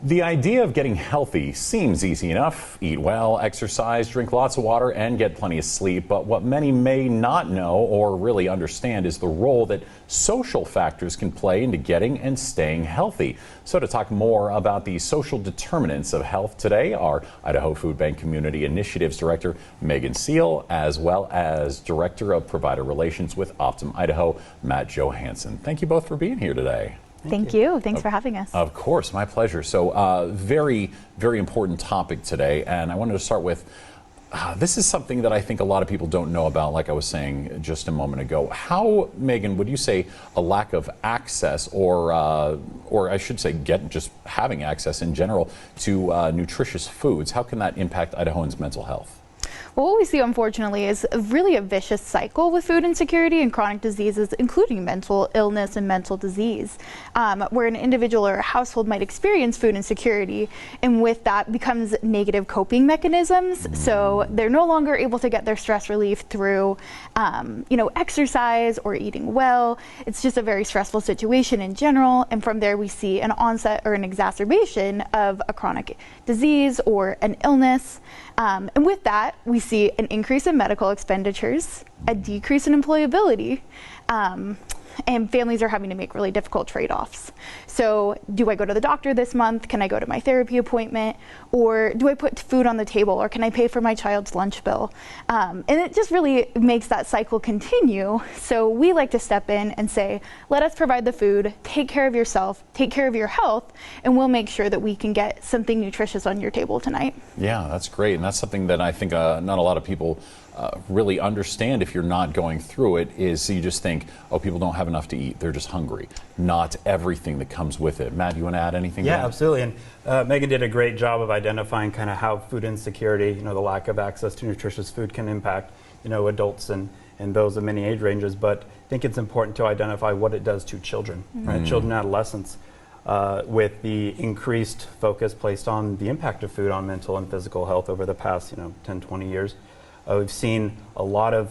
The idea of getting healthy seems easy enough. Eat well, exercise, drink lots of water, and get plenty of sleep. But what many may not know or really understand is the role that social factors can play into getting and staying healthy. So to talk more about the social determinants of health today are Idaho Food Bank Community Initiatives Director Megan Seal, as well as Director of Provider Relations with Optum Idaho, Matt Johansson. Thank you both for being here today. Thank you. Thanks for having us. Of course, my pleasure. So very, very important topic today. And I wanted to start with, this is something that I think a lot of people don't know about, like I was saying just a moment ago. How, Megan, would you say a lack of access or I should say just having access in general to nutritious foods, how can that impact Idahoans' mental health? Well, what we see, unfortunately, is really a vicious cycle with food insecurity and chronic diseases, including mental illness and mental disease, where an individual or a household might experience food insecurity, and with that becomes negative coping mechanisms. So they're no longer able to get their stress relief through, exercise or eating well. It's just a very stressful situation in general, and from there we see an onset or an exacerbation of a chronic disease or an illness. And with that, we see an increase in medical expenditures, a decrease in employability, and families are having to make really difficult trade-offs. So do I go to the doctor this month? Can I go to my therapy appointment? Or do I put food on the table? Or can I pay for my child's lunch bill? And it just really makes that cycle continue. So we like to step in and say, let us provide the food, take care of yourself, take care of your health, and we'll make sure that we can get something nutritious on your table tonight. Yeah, that's great. And that's something that I think not a lot of people really understand if you're not going through it, is you just think, oh, people don't have enough to eat, they're just hungry. Not everything that comes with it. Matt, you want to add anything? Yeah, absolutely. And Megan did a great job of identifying kind of how food insecurity, the lack of access to nutritious food can impact, adults and those of many age ranges. But I think it's important to identify what it does to children, right? Children and adolescents, with the increased focus placed on the impact of food on mental and physical health over the past, 10, 20 years. We've seen a lot of,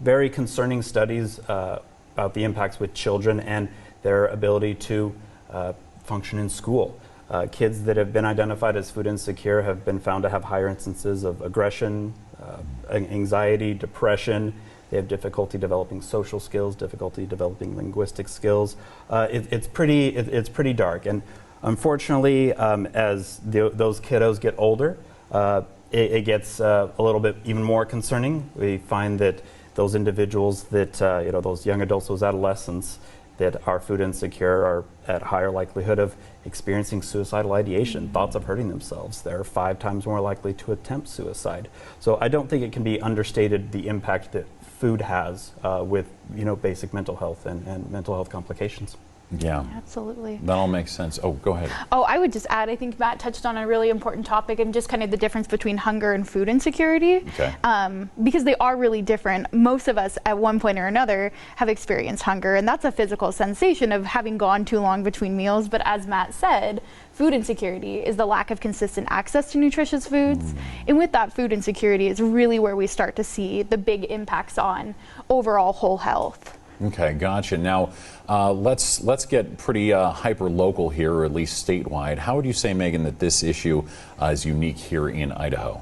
very concerning studies about the impacts with children and their ability to function in school. Kids that have been identified as food insecure have been found to have higher instances of aggression, anxiety, depression. They have difficulty developing social skills, difficulty developing linguistic skills. It's pretty dark. And unfortunately, as those kiddos get older, it gets a little bit even more concerning. We find that those individuals that, those young adults, those adolescents that are food insecure are at higher likelihood of experiencing suicidal ideation, thoughts of hurting themselves. They're 5 times more likely to attempt suicide. So I don't think it can be understated the impact that food has with, basic mental health and mental health complications. Yeah, absolutely. That all makes sense. Oh, go ahead. Oh, I would just add, I think Matt touched on a really important topic and just kind of the difference between hunger and food insecurity. Okay. Because they are really different. Most of us at one point or another have experienced hunger, and that's a physical sensation of having gone too long between meals. But as Matt said, food insecurity is the lack of consistent access to nutritious foods. And with that, food insecurity is really where we start to see the big impacts on overall whole health. Okay, gotcha. Now, let's get pretty hyper local here, or at least statewide. How would you say, Megan, that this issue is unique here in Idaho?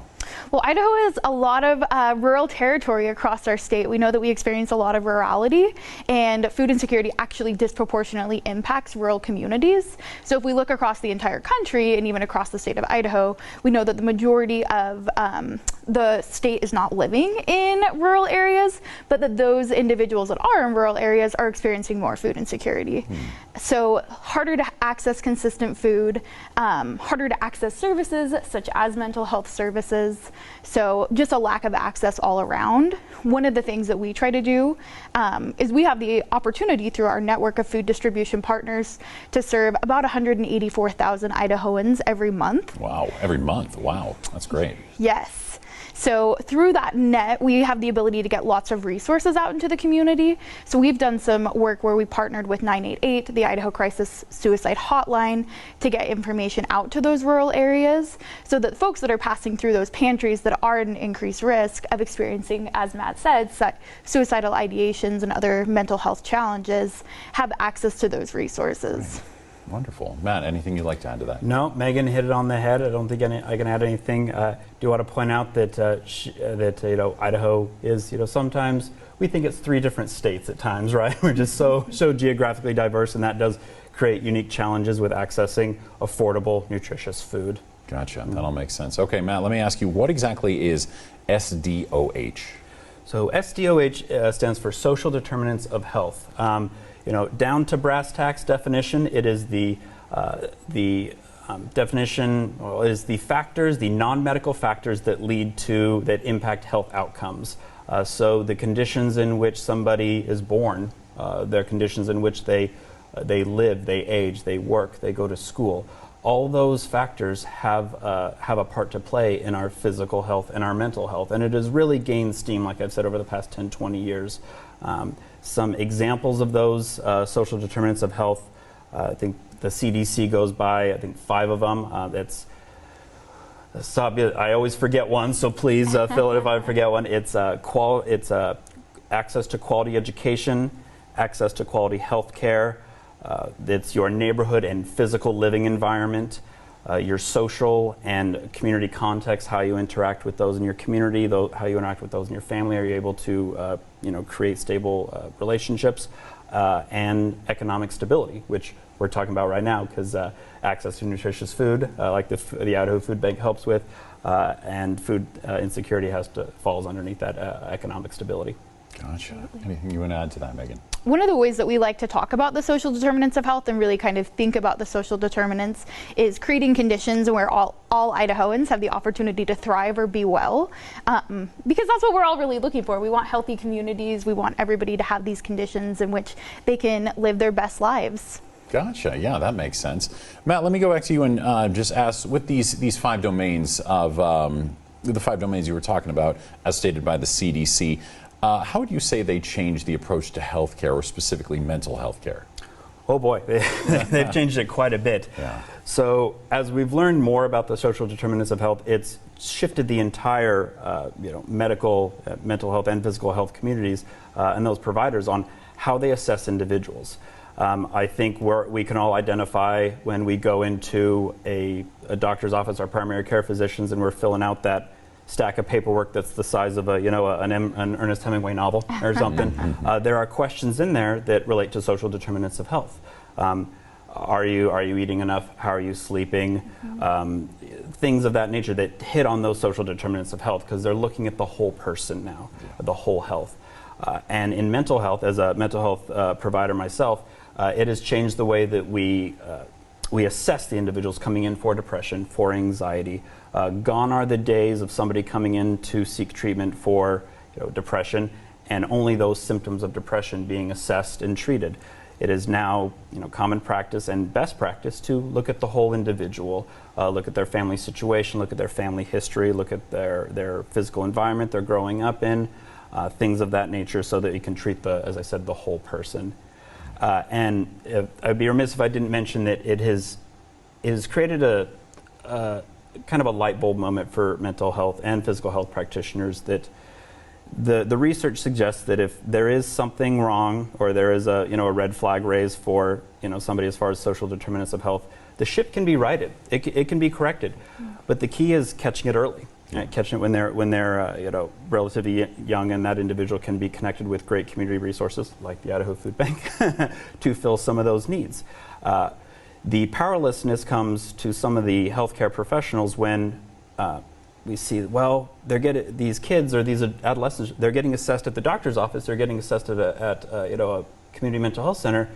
Well, Idaho has a lot of rural territory across our state. We know that we experience a lot of rurality, and food insecurity actually disproportionately impacts rural communities. So if we look across the entire country and even across the state of Idaho, we know that the majority of the state is not living in rural areas, but that those individuals that are in rural areas are experiencing more food insecurity. So harder to access consistent food, harder to access services such as mental health services. So just a lack of access all around. One of the things that we try to do is we have the opportunity through our network of food distribution partners to serve about 184,000 Idahoans every month. Wow, every month. Wow, that's great. Yes. So through that net, we have the ability to get lots of resources out into the community. So we've done some work where we partnered with 988, the Idaho Crisis Suicide Hotline, to get information out to those rural areas so that folks that are passing through those pantries that are at an increased risk of experiencing, as Matt said, suicidal ideations and other mental health challenges have access to those resources. Wonderful. Matt, anything you'd like to add to that? No, Megan hit it on the head. I don't think I can add anything. Do want to point out that Idaho is, sometimes we think it's 3 different states at times, right? We're just so geographically diverse, and that does create unique challenges with accessing affordable, nutritious food. Gotcha. That all makes sense. Okay, Matt, let me ask you, what exactly is SDOH? So SDOH stands for Social Determinants of Health. Down to brass tacks definition, it is the definition, it is the factors, the non-medical factors that impact health outcomes. So the conditions in which somebody is born, their conditions in which they live, they age, they work, they go to school. All those factors have a part to play in our physical health and our mental health. And it has really gained steam, like I've said, over the past 10, 20 years. Some examples of those social determinants of health, I think the CDC goes by, 5 of them. I always forget one, so please fill it if I forget one. It's access to quality education, access to quality health care. It's your neighborhood and physical living environment, your social and community context, how you interact with those in your community, how you interact with those in your family. Are you able to create stable relationships, and economic stability, which we're talking about right now, because access to nutritious food, like the Idaho Food Bank helps with, and food insecurity falls underneath that economic stability. Gotcha. Anything you want to add to that, Megan? One of the ways that we like to talk about the social determinants of health and really kind of think about the social determinants is creating conditions where all Idahoans have the opportunity to thrive or be well, because that's what we're all really looking for. We want healthy communities. We want everybody to have these conditions in which they can live their best lives. Gotcha. Yeah, that makes sense. Matt, let me go back to you and just ask, with these 5 domains of the 5 domains you were talking about, as stated by the CDC, how would you say they change the approach to healthcare, or specifically mental health care? Oh boy, they've changed it quite a bit. Yeah. So as we've learned more about the social determinants of health, it's shifted the entire mental health and physical health communities and those providers on how they assess individuals. I think we can all identify when we go into a doctor's office, our primary care physicians, and we're filling out that stack of paperwork that's the size of an Ernest Hemingway novel or something. There are questions in there that relate to social determinants of health. Are you eating enough? How are you sleeping? Things of that nature that hit on those social determinants of health, because they're looking at the whole person now, the whole health. And in mental health, as a mental health provider myself, it has changed the way that we assess the individuals coming in for depression, for anxiety. Gone are the days of somebody coming in to seek treatment for depression and only those symptoms of depression being assessed and treated. It is now common practice and best practice to look at the whole individual, look at their family situation, look at their family history, look at their physical environment they're growing up in, things of that nature, so that you can treat as I said, the whole person. And I'd be remiss if I didn't mention that it has created a kind of a light bulb moment for mental health and physical health practitioners, that the research suggests that if there is something wrong, or there is a red flag raised for somebody as far as social determinants of health, the ship can be righted. It can be corrected, but the key is catching it early. Right? Catching it when they're relatively young, and that individual can be connected with great community resources like the Idaho Food Bank to fill some of those needs. The powerlessness comes to some of the healthcare professionals when we see, these kids or these adolescents, they're getting assessed at the doctor's office, they're getting assessed at a community mental health center,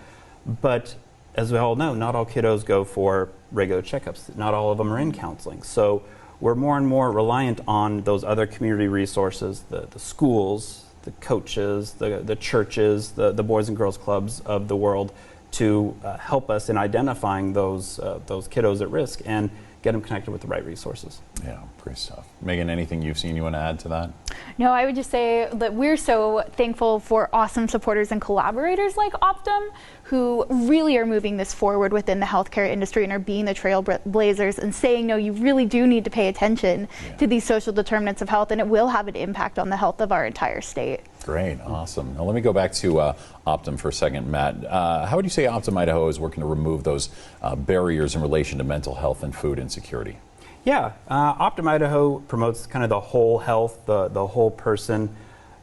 but as we all know, not all kiddos go for regular checkups. Not all of them are in counseling. So we're more and more reliant on those other community resources, the schools, the coaches, the churches, the Boys and Girls Clubs of the world, to help us in identifying those kiddos at risk and get them connected with the right resources. Yeah, great stuff. Megan, anything you've seen you want to add to that? No, I would just say that we're so thankful for awesome supporters and collaborators like Optum, who really are moving this forward within the healthcare industry and are being the trailblazers and saying, no, you really do need to pay attention to these social determinants of health, and it will have an impact on the health of our entire state. Great, awesome. Now let me go back to Optum for a second, Matt. How would you say Optum Idaho is working to remove those barriers in relation to mental health and food insecurity? Yeah, Optum Idaho promotes kind of the whole health, the whole person,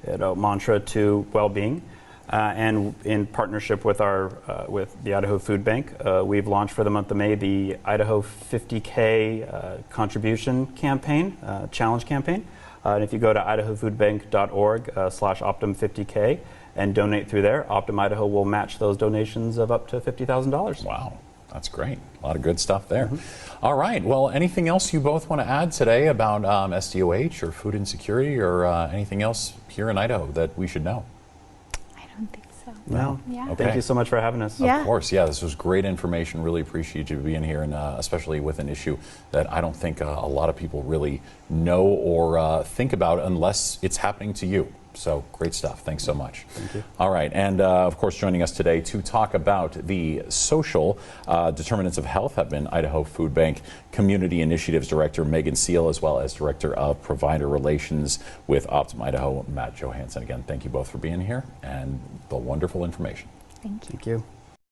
mantra to well-being. And in partnership with with the Idaho Food Bank, we've launched for the month of May the Idaho 50K contribution campaign, challenge campaign. And if you go to idahofoodbank.org/Optum50K and donate through there, Optum Idaho will match those donations of up to $50,000. Wow, that's great. A lot of good stuff there. All right, well, anything else you both want to add today about SDOH or food insecurity or anything else here in Idaho that we should know? I don't think so. No. Yeah. Okay. Thank you so much for having us. Yeah. Of course, yeah, this was great information. Really appreciate you being here, and especially with an issue that I don't think a lot of people really know or think about unless it's happening to you. So great stuff. Thanks so much. Thank you. All right, and of course, joining us today to talk about the social determinants of health have been Idaho Food Bank Community Initiatives Director Megan Seal, as well as Director of Provider Relations with Optum Idaho, Matt Johansson. Again, thank you both for being here and the wonderful information. Thank you. Thank you.